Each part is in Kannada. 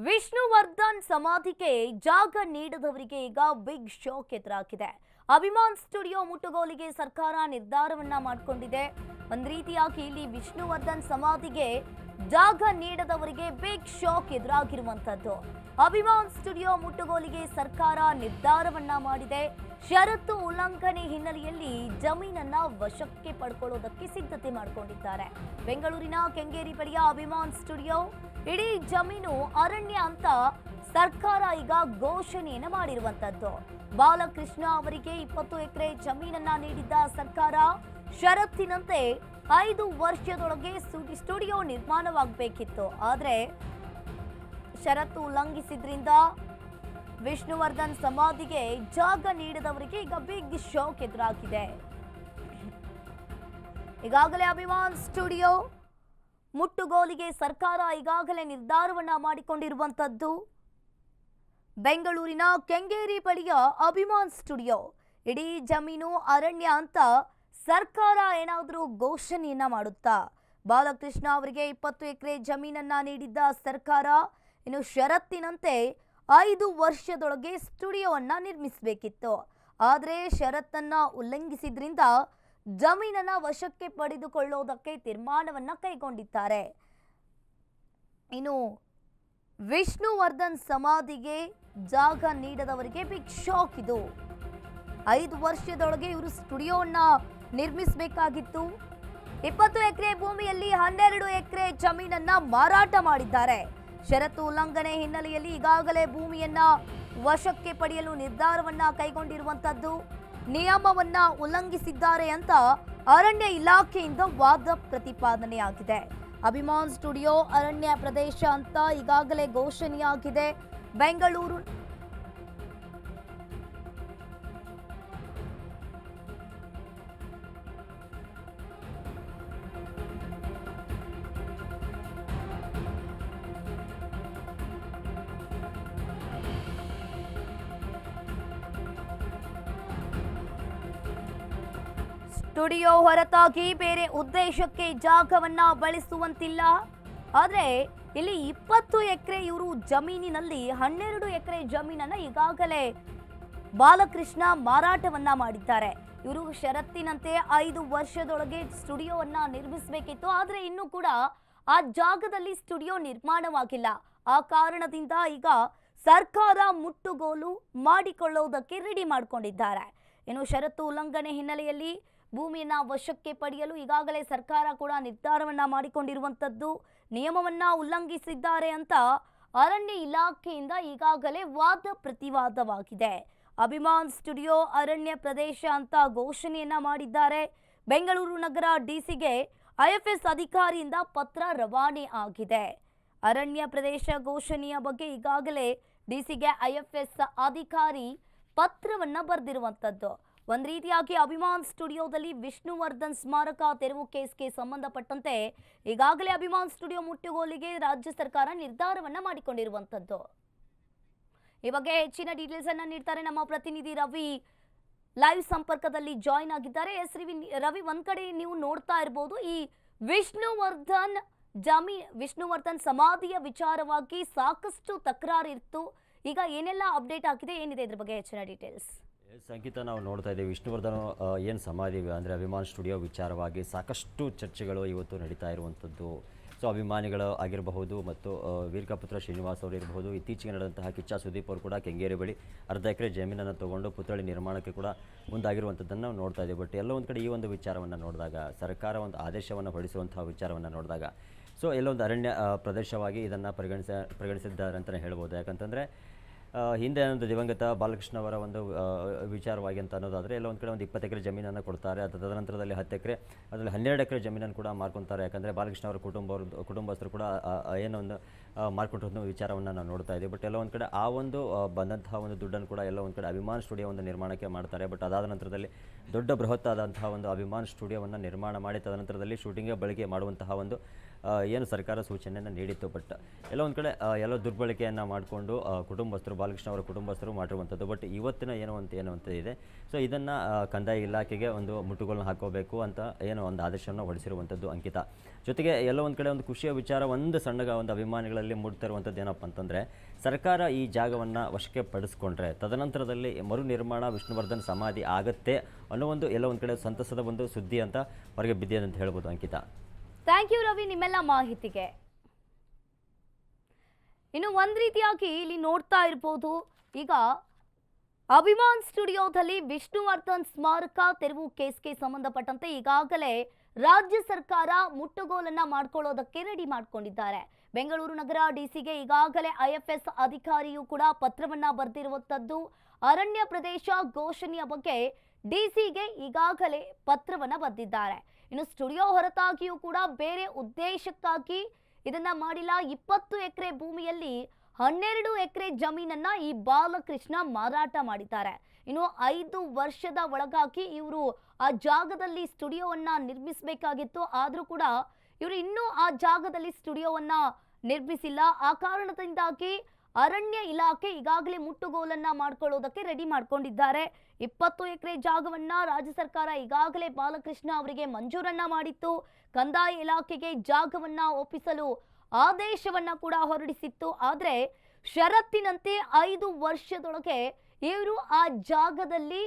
ವಿಷ್ಣುವರ್ಧನ್ ಸಮಾಧಿಗೆ ಜಾಗ ನೀಡದವರಿಗೆ ಈಗ ಬಿಗ್ ಶಾಕ್ ಎದುರಾಗಿದೆ. ಅಭಿಮಾನ್ ಸ್ಟುಡಿಯೋ ಮುಟ್ಟುಗೋಲಿಗೆ ಸರ್ಕಾರ ನಿರ್ಧಾರವನ್ನ ಮಾಡಿಕೊಂಡಿದೆ. ಒಂದ್ ರೀತಿಯಾಗಿ ಇಲ್ಲಿ ವಿಷ್ಣುವರ್ಧನ್ ಸಮಾಧಿಗೆ ಜಾಗ ನೀಡದವರಿಗೆ ಬಿಗ್ ಶಾಕ್ ಎದುರಾಗಿರುವಂತದ್ದು. ಅಭಿಮಾನ್ ಸ್ಟುಡಿಯೋ ಮುಟ್ಟುಗೋಲಿಗೆ ಸರ್ಕಾರ ನಿರ್ಧಾರವನ್ನ ಮಾಡಿದೆ. ಷರತ್ತು ಉಲ್ಲಂಘನೆ ಹಿನ್ನೆಲೆಯಲ್ಲಿ ಜಮೀನನ್ನ ವಶಕ್ಕೆ ಪಡ್ಕೊಳ್ಳೋದಕ್ಕೆ ಸಿದ್ಧತೆ ಮಾಡಿಕೊಂಡಿದ್ದಾರೆ. ಬೆಂಗಳೂರಿನ ಕೆಂಗೇರಿ ಬಳಿಯ ಅಭಿಮಾನ್ ಸ್ಟುಡಿಯೋ ಇಡೀ ಜಮೀನು ಅರಣ್ಯ ಅಂತ ಸರ್ಕಾರ ಈಗ ಘೋಷಣೆಯನ್ನು ಮಾಡಿರುವಂತದ್ದು. ಬಾಲಕೃಷ್ಣ ಅವರಿಗೆ 20 ಎಕರೆ ಜಮೀನನ್ನ ನೀಡಿದ್ದ ಸರ್ಕಾರ ಷರತ್ತಿನಂತೆ 5 ವರ್ಷದೊಳಗೆ ಸ್ಟುಡಿಯೋ ನಿರ್ಮಾಣವಾಗಬೇಕಿತ್ತು. ಆದರೆ ಷರತ್ತು ಉಲ್ಲಂಘಿಸಿದ್ರಿಂದ ವಿಷ್ಣುವರ್ಧನ್ ಸಮಾಧಿಗೆ ಜಾಗ ನೀಡದವರಿಗೆ ಈಗ ಬಿಗ್ ಶಾಕ್ ಎದುರಾಗಿದೆ. ಈಗಾಗಲೇ ಅಭಿಮಾನ್ ಸ್ಟುಡಿಯೋ ಮುಟ್ಟುಗೋಲಿಗೆ ಸರ್ಕಾರ ಈಗಾಗಲೇ ನಿರ್ಧಾರವನ್ನ ಮಾಡಿಕೊಂಡಿರುವಂತದ್ದು. ಬೆಂಗಳೂರಿನ ಕೆಂಗೇರಿ ಬಳಿಯ ಅಭಿಮಾನ್ ಸ್ಟುಡಿಯೋ ಇಡೀ ಜಮೀನು ಅರಣ್ಯ ಅಂತ ಸರ್ಕಾರ ಏನಾದರೂ ಘೋಷಣೆಯನ್ನ ಮಾಡುತ್ತಾ? ಬಾಲಕೃಷ್ಣ ಅವರಿಗೆ 20 ಎಕರೆ ಜಮೀನನ್ನ ನೀಡಿದ್ದ ಸರ್ಕಾರ ಇನ್ನು ಷರತ್ತಿನಂತೆ 5 ವರ್ಷದೊಳಗೆ ಸ್ಟುಡಿಯೋವನ್ನ ನಿರ್ಮಿಸಬೇಕಿತ್ತು. ಆದರೆ ಷರತ್ತನ್ನ ಉಲ್ಲಂಘಿಸಿದ್ರಿಂದ ಜಮೀನನ್ನ ವಶಕ್ಕೆ ಪಡೆದುಕೊಳ್ಳೋದಕ್ಕೆ ತೀರ್ಮಾನವನ್ನ ಕೈಗೊಂಡಿದ್ದಾರೆ. ಇನ್ನು ವಿಷ್ಣುವರ್ಧನ್ ಸಮಾಧಿಗೆ ಜಾಗ ನೀಡದವರಿಗೆ ಬಿಗ್ ಶಾಕ್ ಇದು. 5 ವರ್ಷದೊಳಗೆ ಇವರು ಸ್ಟುಡಿಯೋವನ್ನ ನಿರ್ಮಿಸಬೇಕಾಗಿತ್ತು. 20 ಎಕರೆ ಭೂಮಿಯಲ್ಲಿ 12 ಎಕರೆ ಜಮೀನನ್ನ ಮಾರಾಟ ಮಾಡಿದ್ದಾರೆ. ಷರತ್ತು ಉಲ್ಲಂಘನೆ ಹಿನ್ನೆಲೆಯಲ್ಲಿ ಈಗಾಗಲೇ ಭೂಮಿಯನ್ನ ವಶಕ್ಕೆ ಪಡೆಯಲು ನಿರ್ಧಾರವನ್ನ ಕೈಗೊಂಡಿರುವಂತದ್ದು. ನಿಯಮವನ್ನ ಉಲ್ಲಂಘಿಸಿದ್ದಾರೆ ಅಂತ ಅರಣ್ಯ ಇಲಾಖೆಯಿಂದ ವಾದ ಪ್ರತಿಪಾದನೆಯಾಗಿದೆ. ಅಭಿಮಾನ್ ಸ್ಟುಡಿಯೋ ಅರಣ್ಯ ಪ್ರದೇಶ ಅಂತ ಈಗಾಗಲೇ ಘೋಷಣೆಯಾಗಿದೆ. ಬೆಂಗಳೂರು ಸ್ಟುಡಿಯೋ ಹೊರತಾಗಿ ಬೇರೆ ಉದ್ದೇಶಕ್ಕೆ ಜಾಗವನ್ನ ಬಳಸುವಂತಿಲ್ಲ. ಆದರೆ ಇಲ್ಲಿ 20 ಎಕರೆ ಇವರು ಜಮೀನಿನಲ್ಲಿ 12 ಎಕರೆ ಜಮೀನನ್ನ ಈಗಾಗಲೇ ಬಾಲಕೃಷ್ಣ ಮಾರಾಟವನ್ನ ಮಾಡಿದ್ದಾರೆ. ಇವರು ಷರತ್ತಿನಂತೆ 5 ವರ್ಷದೊಳಗೆ ಸ್ಟುಡಿಯೋವನ್ನ ನಿರ್ಮಿಸಬೇಕಿತ್ತು. ಆದರೆ ಇನ್ನೂ ಕೂಡ ಆ ಜಾಗದಲ್ಲಿ ಸ್ಟುಡಿಯೋ ನಿರ್ಮಾಣವಾಗಿಲ್ಲ. ಆ ಕಾರಣದಿಂದ ಈಗ ಸರ್ಕಾರ ಮುಟ್ಟುಗೋಲು ಮಾಡಿಕೊಳ್ಳುವುದಕ್ಕೆ ರೆಡಿ ಮಾಡಿಕೊಂಡಿದ್ದಾರೆ. ಇನ್ನು ಷರತ್ತು ಉಲ್ಲಂಘನೆ ಹಿನ್ನೆಲೆಯಲ್ಲಿ ಭೂಮಿಯನ್ನ ವಶಕ್ಕೆ ಪಡೆಯಲು ಈಗಾಗಲೇ ಸರ್ಕಾರ ಕೂಡ ನಿರ್ಧಾರವನ್ನ ಮಾಡಿಕೊಂಡಿರುವಂತದ್ದು. ನಿಯಮವನ್ನ ಉಲ್ಲಂಘಿಸಿದ್ದಾರೆ ಅಂತ ಅರಣ್ಯ ಇಲಾಖೆಯಿಂದ ಈಗಾಗಲೇ ವಾದ ಪ್ರತಿವಾದವಾಗಿದೆ. ಅಭಿಮಾನ್ ಸ್ಟುಡಿಯೋ ಅರಣ್ಯ ಪ್ರದೇಶ ಅಂತ ಘೋಷಣೆಯನ್ನ ಮಾಡಿದ್ದಾರೆ. ಬೆಂಗಳೂರು ನಗರ ಡಿಸಿಗೆ ಐಎಫ್ಎಸ್ ಅಧಿಕಾರಿಯಿಂದ ಪತ್ರ ರವಾನೆ ಆಗಿದೆ. ಅರಣ್ಯ ಪ್ರದೇಶ ಘೋಷಣೆಯ ಬಗ್ಗೆ ಈಗಾಗಲೇ ಡಿಸಿಗೆ ಐಎಫ್ಎಸ್ ಅಧಿಕಾರಿ ಪತ್ರವನ್ನ ಬರೆದಿರುವಂತದ್ದು. ಒಂದ್ ರೀತಿಯಾಗಿ ಅಭಿಮಾನ್ ಸ್ಟುಡಿಯೋದಲ್ಲಿ ವಿಷ್ಣುವರ್ಧನ್ ಸ್ಮಾರಕ ತೆರವು ಕೇಸ್ಗೆ ಸಂಬಂಧಪಟ್ಟಂತೆ ಈಗಾಗಲೇ ಅಭಿಮಾನ್ ಸ್ಟುಡಿಯೋ ಮುಟ್ಟುಗೋಲಿಗೆ ರಾಜ್ಯ ಸರ್ಕಾರ ನಿರ್ಧಾರವನ್ನ ಮಾಡಿಕೊಂಡಿರುವಂತದ್ದು. ಈ ಬಗ್ಗೆ ಹೆಚ್ಚಿನ ಡೀಟೇಲ್ಸ್ ಅನ್ನ ನೀಡ್ತಾರೆ ನಮ್ಮ ಪ್ರತಿನಿಧಿ ರವಿ. ಲೈವ್ ಸಂಪರ್ಕದಲ್ಲಿ ಜಾಯಿನ್ ಆಗಿದ್ದಾರೆ. ರವಿ, ಒಂದ್ ಕಡೆ ನೀವು ನೋಡ್ತಾ ಇರಬಹುದು, ಈ ವಿಷ್ಣುವರ್ಧನ್ ಸಮಾಧಿಯ ವಿಚಾರವಾಗಿ ಸಾಕಷ್ಟು ತಕರಾರಿತ್ತು. ಈಗ ಏನೆಲ್ಲ ಅಪ್ಡೇಟ್ ಆಗಿದೆ, ಏನಿದೆ ಇದ್ರ ಬಗ್ಗೆ ಹೆಚ್ಚಿನ ಡೀಟೇಲ್ಸ್? ಸಂಗೀತ, ನಾವು ನೋಡ್ತಾ ಇದ್ದೀವಿ ವಿಷ್ಣುವರ್ಧನ್ ಏನು ಸಮಾಧಿ ಅಂದರೆ ಅಭಿಮಾನ್ ಸ್ಟುಡಿಯೋ ವಿಚಾರವಾಗಿ ಸಾಕಷ್ಟು ಚರ್ಚೆಗಳು ಇವತ್ತು ನಡೀತಾ ಇರುವಂಥದ್ದು. ಸೊ ಅಭಿಮಾನಿಗಳು ಆಗಿರಬಹುದು ಮತ್ತು ವೀರಕಪುತ್ರ ಶ್ರೀನಿವಾಸ್ ಅವರು ಇರಬಹುದು, ಇತ್ತೀಚೆಗೆ ನಡೆದಂತಹ ಕಿಚ್ಚ ಸುದೀಪ್ ಅವರು ಕೂಡ ಕೆಂಗೇರಿ ಬಳಿ 1/2 ಎಕರೆ ಜಮೀನನ್ನು ತಗೊಂಡು ಪುತ್ಥಳಿ ನಿರ್ಮಾಣಕ್ಕೆ ಕೂಡ ಮುಂದಾಗಿರುವಂಥದ್ದನ್ನು ನಾವು ನೋಡ್ತಾ ಇದ್ದೀವಿ. ಬಟ್ ಎಲ್ಲೋ ಒಂದು ಕಡೆ ಈ ಒಂದು ವಿಚಾರವನ್ನು ನೋಡಿದಾಗ, ಸರ್ಕಾರ ಒಂದು ಆದೇಶವನ್ನು ಹೊರಡಿಸುವಂತಹ ವಿಚಾರವನ್ನು ನೋಡಿದಾಗ, ಸೊ ಎಲ್ಲೊಂದು ಅರಣ್ಯ ಪ್ರದೇಶವಾಗಿ ಇದನ್ನು ಪರಿಗಣಿಸಿದ್ದಾರೆ ಅಂತಲೇ ಹೇಳ್ಬೋದು. ಯಾಕಂತಂದರೆ ಹಿಂದೆ ಒಂದು ದಿವಂಗತ ಬಾಲಕೃಷ್ಣ ಅವರ ಒಂದು ವಿಚಾರವಾಗಿ ಅಂತ ಅನ್ನೋದಾದರೆ ಎಲ್ಲ ಒಂದು ಕಡೆ ಒಂದು 20 ಎಕರೆ ಜಮೀನನ್ನು ಕೊಡ್ತಾರೆ. ತದನಂತರದಲ್ಲಿ 10 ಎಕರೆ, ಅದರಲ್ಲಿ 12 ಎಕರೆ ಜಮೀನನ್ನು ಕೂಡ ಮಾರ್ಕೊತಾರೆ. ಯಾಕಂದರೆ ಬಾಲಕೃಷ್ಣ ಅವರ ಕುಟುಂಬಸ್ಥರು ಕೂಡ ಏನೋ ಒಂದು ಮಾರ್ಕೊಟ್ಟಿರೋ ವಿಚಾರವನ್ನು ನಾವು ನೋಡ್ತಾ ಇದ್ದೀವಿ. ಬಟ್ ಎಲ್ಲ ಒಂದು ಕಡೆ ಆ ಒಂದು ಬಂದಂತಹ ಒಂದು ದುಡ್ಡನ್ನು ಕೂಡ ಎಲ್ಲ ಒಂದು ಕಡೆ ಅಭಿಮಾನ್ ಸ್ಟುಡಿಯೋ ಒಂದು ನಿರ್ಮಾಣಕ್ಕೆ ಮಾಡ್ತಾರೆ. ಬಟ್ ಅದಾದ ನಂತರದಲ್ಲಿ ದೊಡ್ಡ ಬೃಹತ್ತಾದಂತಹ ಒಂದು ಅಭಿಮಾನ್ ಸ್ಟುಡಿಯೋವನ್ನು ನಿರ್ಮಾಣ ಮಾಡಿ ತದನಂತರದಲ್ಲಿ ಶೂಟಿಂಗ್ಗೆ ಬಳಕೆ ಮಾಡುವಂತಹ ಒಂದು ಏನು ಸರ್ಕಾರ ಸೂಚನೆಯನ್ನು ನೀಡಿತ್ತು. ಬಟ್ ಎಲ್ಲ ಒಂದು ಕಡೆ ಎಲ್ಲ ದುರ್ಬಳಕೆಯನ್ನು ಮಾಡಿಕೊಂಡು ಬಾಲಕೃಷ್ಣ ಅವರ ಕುಟುಂಬಸ್ಥರು ಮಾಡಿರುವಂಥದ್ದು. ಬಟ್ ಇವತ್ತಿನ ಏನು ಅಂತ ಇದೆ. ಸೊ ಇದನ್ನು ಕಂದಾಯ ಇಲಾಖೆಗೆ ಒಂದು ಮುಟ್ಟುಗೋಲನ್ನು ಹಾಕೋಬೇಕು ಅಂತ ಏನೋ ಒಂದು ಆದೇಶವನ್ನು ಹೊರಡಿಸಿರುವಂಥದ್ದು ಅಂಕಿತ. ಜೊತೆಗೆ ಎಲ್ಲೋ ಒಂದು ಕಡೆ ಒಂದು ಖುಷಿಯ ವಿಚಾರ ಒಂದು ಸಣ್ಣ ಒಂದು ಅಭಿಮಾನಿಗಳಲ್ಲಿ ಮೂಡ್ತಾ ಇರುವಂಥದ್ದು ಏನಪ್ಪ ಅಂತಂದರೆ, ಸರ್ಕಾರ ಈ ಜಾಗವನ್ನು ವಶಕ್ಕೆ ಪಡಿಸ್ಕೊಂಡ್ರೆ ತದನಂತರದಲ್ಲಿ ಮರು ನಿರ್ಮಾಣ ವಿಷ್ಣುವರ್ಧನ್ ಸಮಾಧಿ ಆಗುತ್ತೆ ಅನ್ನೋ ಒಂದು ಎಲ್ಲೋ ಒಂದು ಕಡೆ ಸಂತಸದ ಒಂದು ಸುದ್ದಿ ಅಂತ ಹೊರಗೆ ಬಿದ್ದಿದೆ ಅಂತ ಹೇಳ್ಬೋದು. ಅಂಕಿತಾ, ಥ್ಯಾಂಕ್ ಯು ರವಿ ನಿಮ್ಮೆಲ್ಲ ಮಾಹಿತಿಗೆ. ಇನ್ನು ಒಂದ್ ರೀತಿಯಾಗಿ ಇಲ್ಲಿ ನೋಡ್ತಾ ಇರ್ಬೋದು, ಈಗ ಅಭಿಮಾನ್ ಸ್ಟುಡಿಯೋದಲ್ಲಿ ವಿಷ್ಣುವರ್ಧನ್ ಸ್ಮಾರಕ ತೆರವು ಕೇಸ್ಗೆ ಸಂಬಂಧಪಟ್ಟಂತೆ ಈಗಾಗಲೇ ರಾಜ್ಯ ಸರ್ಕಾರ ಮುಟ್ಟುಗೋಲನ್ನ ಮಾಡ್ಕೊಳ್ಳೋದಕ್ಕೆ ರೆಡಿ ಮಾಡ್ಕೊಂಡಿದ್ದಾರೆ. ಬೆಂಗಳೂರು ನಗರ ಡಿಸಿಗೆ ಈಗಾಗಲೇ ಐಎಫ್ಎಸ್ ಅಧಿಕಾರಿಯು ಕೂಡ ಪತ್ರವನ್ನ ಬರೆದಿರುವಂತದ್ದು. ಅರಣ್ಯ ಪ್ರದೇಶ ಘೋಷಣೆಯ ಬಗ್ಗೆ ಡಿಸಿಗೆ ಈಗಾಗಲೇ ಪತ್ರವನ್ನ ಬರೆದಿದ್ದಾರೆ. ಇನ್ನು ಸ್ಟುಡಿಯೋ ಹೊರತಾಗಿಯೂ ಕೂಡ ಬೇರೆ ಉದ್ದೇಶಕ್ಕಾಗಿ ಇದನ್ನ ಮಾಡಿಲ್ಲ. 20 ಎಕರೆ ಭೂಮಿಯಲ್ಲಿ 12 ಎಕರೆ ಜಮೀನನ್ನ ಈ ಬಾಲಕೃಷ್ಣ ಮಾರಾಟ ಮಾಡಿದ್ದಾರೆ. ಇನ್ನು 5 ವರ್ಷದ ಒಳಗಾಗಿ ಇವರು ಆ ಜಾಗದಲ್ಲಿ ಸ್ಟುಡಿಯೋವನ್ನ ನಿರ್ಮಿಸಬೇಕಾಗಿತ್ತು. ಆದ್ರೂ ಕೂಡ ಇವರು ಇನ್ನೂ ಆ ಜಾಗದಲ್ಲಿ ಸ್ಟುಡಿಯೋವನ್ನ ನಿರ್ಮಿಸಿಲ್ಲ. ಆ ಕಾರಣದಿಂದಾಗಿ ಅರಣ್ಯ ಇಲಾಖೆ ಈಗಾಗಲೇ ಮುಟ್ಟುಗೋಲನ್ನ ಮಾಡ್ಕೊಳ್ಳೋದಕ್ಕೆ ರೆಡಿ ಮಾಡ್ಕೊಂಡಿದ್ದಾರೆ. 20 ಎಕರೆ ಜಾಗವನ್ನ ರಾಜ್ಯ ಸರ್ಕಾರ ಈಗಾಗಲೇ ಬಾಲಕೃಷ್ಣ ಅವರಿಗೆ ಮಂಜೂರನ್ನ ಮಾಡಿತ್ತು. ಕಂದಾಯ ಇಲಾಖೆಗೆ ಜಾಗವನ್ನ ಒಪ್ಪಿಸಲು ಆದೇಶವನ್ನ ಕೂಡ ಹೊರಡಿಸಿತ್ತು. ಆದ್ರೆ ಷರತ್ತಿನಂತೆ 5 ವರ್ಷದೊಳಗೆ ಇವರು ಆ ಜಾಗದಲ್ಲಿ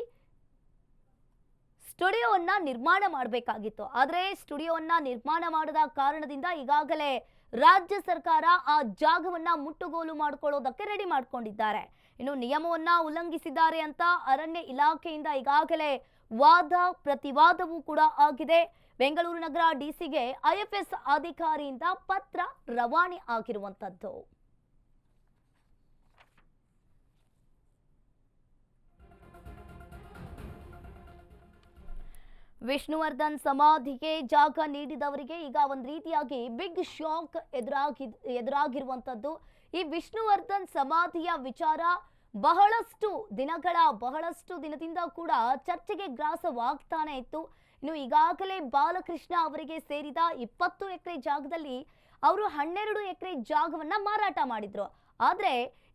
ಸ್ಟುಡಿಯೋವನ್ನ ನಿರ್ಮಾಣ ಮಾಡಬೇಕಾಗಿತ್ತು. ಆದ್ರೆ ಸ್ಟುಡಿಯೋವನ್ನ ನಿರ್ಮಾಣ ಮಾಡದ ಕಾರಣದಿಂದ ಈಗಾಗಲೇ ರಾಜ್ಯ ಸರ್ಕಾರ ಆ ಜಾಗವನ್ನ ಮುಟ್ಟುಗೋಲು ಮಾಡಿಕೊಳ್ಳೋದಕ್ಕೆ ರೆಡಿ ಮಾಡ್ಕೊಂಡಿದ್ದಾರೆ. ಇನ್ನು ನಿಯಮವನ್ನ ಉಲ್ಲಂಘಿಸಿದ್ದಾರೆ ಅಂತ ಅರಣ್ಯ ಇಲಾಖೆಯಿಂದ ಈಗಾಗಲೇ ವಾದ ಪ್ರತಿವಾದವೂ ಕೂಡ ಆಗಿದೆ. ಬೆಂಗಳೂರು ನಗರ ಡಿಸಿಗೆ ಐಎಫ್ಎಸ್ ಅಧಿಕಾರಿಯಿಂದ ಪತ್ರ ರವಾನೆ ಆಗಿರುವಂತದ್ದು. ವಿಷ್ಣುವರ್ಧನ್ ಸಮಾಧಿಗೆ ಜಾಗ ನೀಡಿದವರಿಗೆ ಈಗ ಒಂದು ರೀತಿಯಾಗಿ ಬಿಗ್ ಶಾಕ್ ಎದುರಾಗಿರುವಂತದ್ದು. ಈ ವಿಷ್ಣುವರ್ಧನ್ ಸಮಾಧಿಯ ವಿಚಾರ ಬಹಳಷ್ಟು ದಿನದಿಂದ ಕೂಡ ಚರ್ಚೆಗೆ ಗ್ರಾಸವಾಗ್ತಾನೆ ಇತ್ತು. ಇನ್ನು ಈಗಾಗಲೇ ಬಾಲಕೃಷ್ಣ ಅವರಿಗೆ ಸೇರಿದ 20 ಎಕರೆ ಜಾಗದಲ್ಲಿ ಅವರು 12 ಎಕರೆ ಜಾಗವನ್ನ ಮಾರಾಟ ಮಾಡಿದ್ರು. ಆದ್ರೆ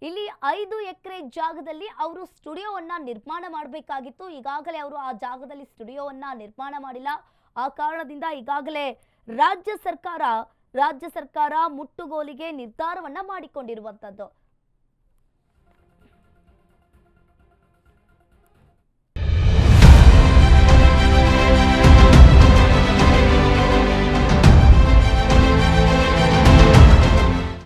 ಇಲ್ಲಿ 5 ಎಕರೆ ಜಾಗದಲ್ಲಿ ಅವರು ಸ್ಟುಡಿಯೋವನ್ನ ನಿರ್ಮಾಣ ಮಾಡಬೇಕಾಗಿತ್ತು. ಈಗಾಗಲೇ ಅವರು ಆ ಜಾಗದಲ್ಲಿ ಸ್ಟುಡಿಯೋವನ್ನ ನಿರ್ಮಾಣ ಮಾಡಿಲ್ಲ. ಆ ಕಾರಣದಿಂದ ಈಗಾಗಲೇ ರಾಜ್ಯ ಸರ್ಕಾರ ಮುಟ್ಟುಗೋಲಿಗೆ ನಿರ್ಧಾರವನ್ನ ಮಾಡಿಕೊಂಡಿರುವಂತದ್ದು.